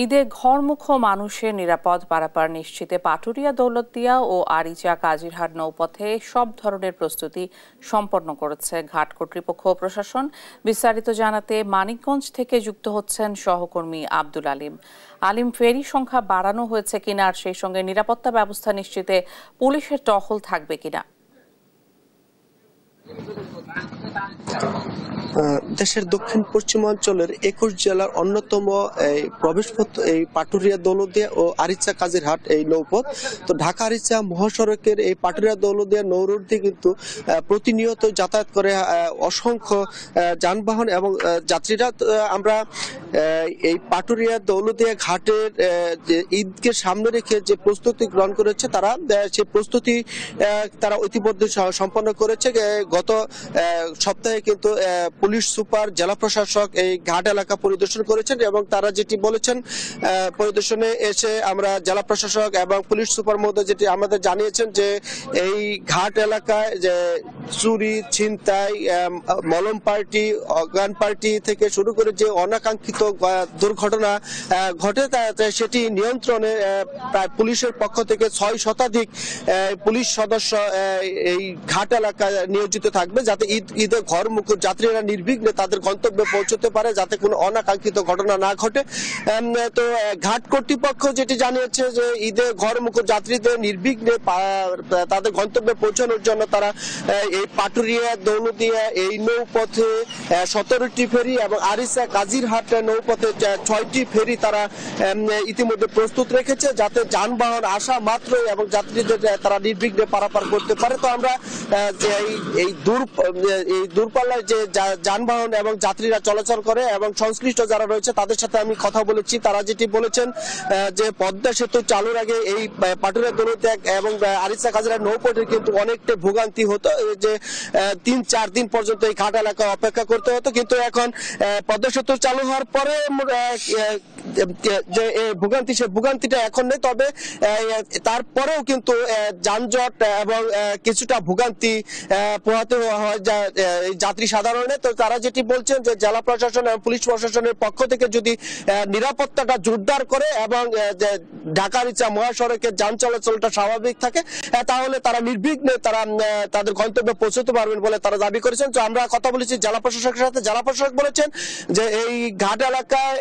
ঈদে ঘরমুখ মানুষের নিরাপদ পারাপার নিশ্চিতে পাটুরিয়া দৌলতদিয়া ও আরিচা কাজিরহাট নৌপথে সব ধরনের প্রস্তুতি সম্পন্ন করেছে ঘাট কর্তৃপক্ষ ও প্রশাসন। বিস্তারিত জানাতে মানিকগঞ্জ থেকে যুক্ত হচ্ছেন সহকর্মী আব্দুল আলিম। আলিম, ফেরি সংখ্যা বাড়ানো হয়েছে কিনা আর সেই সঙ্গে নিরাপত্তা ব্যবস্থা নিশ্চিতে পুলিশের টহল থাকবে কিনা? দেশের দক্ষিণ পশ্চিমাঞ্চলের ২১ জেলার অন্যতম প্রবেশপথ এই পাটুরিয়া দৌলতদিয়া ও আরিচা কাজিরহাট এই নৌপথ। তো ঢাকা আরিচা মহাসড়কের এই পাটুরিয়া দৌলতদিয়া নৌরোড দিয়ে কিন্তু প্রতিনিয়ত যাতায়াত করে অসংখ্য যানবাহন এবং যাত্রীরা। আমরা এই পাটুরিয়া দৌলতদিয়া ঘাটের যে ঈদকে সামনে রেখে যে প্রস্তুতি গ্রহণ করেছে তারা সেই প্রস্তুতি তারা ইতিমধ্যে সম্পন্ন করেছে। গত সপ্তাহে কিন্তু পুলিশ সুপার, জেলা প্রশাসক এই ঘাট এলাকা পরিদর্শন করেছেন এবং তারা যেটি বলেছেন, পরিদর্শনে এসে আমরা জেলা প্রশাসক এবং পুলিশ সুপার মহোদয় যেটি আমাদের জানিয়েছেন যে এই ঘাট এলাকায় যে চুরি, ছিনতাই, মলম পার্টি, অজ্ঞান পার্টি থেকে শুরু করে যে অনাকাঙ্ক্ষিত দুর্ঘটনা ঘটে সেটি নিয়ন্ত্রণে প্রায় পুলিশের পক্ষ থেকে ৬ শতাধিক পুলিশ সদস্য এই ঘাট এলাকায় নিয়োজিত থাকবে, যাতে ঈদে ঘরমুখ যাত্রীরা নির্বিঘ্নে তাদের গন্তব্যে পৌঁছতে পারে, যাতে কোনো অনাকাঙ্ক্ষিত ঘটনা না ঘটে। তো ঘাট কর্তৃপক্ষ যেটি জানিয়েছে যে ঈদে ঘরমুখ যাত্রীদের নির্বিঘ্নে তাদের গন্তব্যে পৌঁছানোর জন্য তারা এই পাটুরিয়া দৌলতদিয়া এই নৌপথে 17টি ফেরি এবং আরিচা কাজিরহাট নৌপথে 6টি ফেরি তারা ইতিমধ্যে প্রস্তুত রেখেছে, যাতে যানবাহন আসা মাত্রই এবং যাত্রীদের তারা নির্বিঘ্নে পারাপার করতে পারে। তো আমরা এই দূরপাল্লায় যে যানবাহন এবং যাত্রীরা চলাচল করে এবং সংশ্লিষ্ট যারা রয়েছে তাদের সাথে আমি কথা বলেছি। তারা যেটি বলেছেন যে পদ্মা সেতু চালুর আগে এই পাটুরিয়া দৌলতদিয়া এবং আরিচা কাজিরহাট নৌপথে কিন্তু অনেকটা ভোগান্তি হতো, যে ৩-৪ দিন পর্যন্ত এই ঘাট এলাকা অপেক্ষা করতে হতো। কিন্তু এখন পদ্মা সেতু চালু হওয়ার পরে যে ভোগান্তি, সে ভোগান্তিটা এখন নেই। তবে তারপরেও কিন্তু যানজট এবং কিছুটা ভোগান্তি পোহাতে হয় যাত্রী সাধারণে। তো তারা যেটি বলছেন যে জেলা প্রশাসন এবং পুলিশ প্রশাসনের পক্ষ থেকে যদি নিরাপত্তাটা জোরদার করে এবং ঢাকা আরিচা মহাসড়কের যান চলাচলটা স্বাভাবিক থাকে, তাহলে তারা নির্বিঘ্নে তাদের গন্তব্যে পৌঁছতে পারবেন বলে তারা দাবি করেছেন। তো আমরা কথা বলেছি জেলা প্রশাসকের সাথে। জেলা প্রশাসক বলেছেন যে এই ঘাট এলাকায়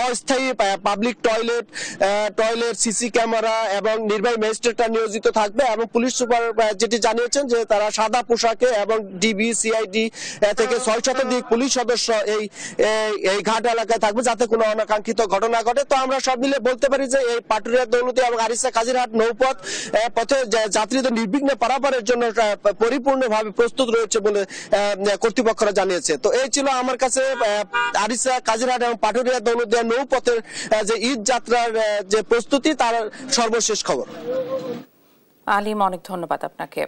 অস্থায়ী পাবলিক টয়লেট, সিসি ক্যামেরা এবং নির্বাহী ম্যাজিস্ট্রেটরা নিয়োজিত থাকবে এবং পুলিশ সুপার যেটি জানিয়েছেন যে তারা সাদা পোশাকে এবং ডিবি, সিআইডি থেকে ৬ শতাধিক পুলিশ সদস্য এই ঘাট এলাকায় থাকবে, যাতে কোনো অনাকাঙ্ক্ষিত ঘটনা ঘটে। তো আমরা সব মিলে বলতে পারি যে এই পাটুরিয়া দৌলতদিয়া এবং আরিচা কাজিরহাট নৌপথ পথে যাত্রীদের নির্বিঘ্নে পারাপারের জন্য পরিপূর্ণভাবে প্রস্তুত রয়েছে বলে কর্তৃপক্ষরা জানিয়েছে। তো এই ছিল আমার কাছে আরিচা কাজিরহাট এবং পাটুরিয়া দৌলতদিয়া নৌপথের যে ঈদ যাত্রার যে প্রস্তুতি তার সর্বশেষ খবর। আলিম, অনেক ধন্যবাদ আপনাকে।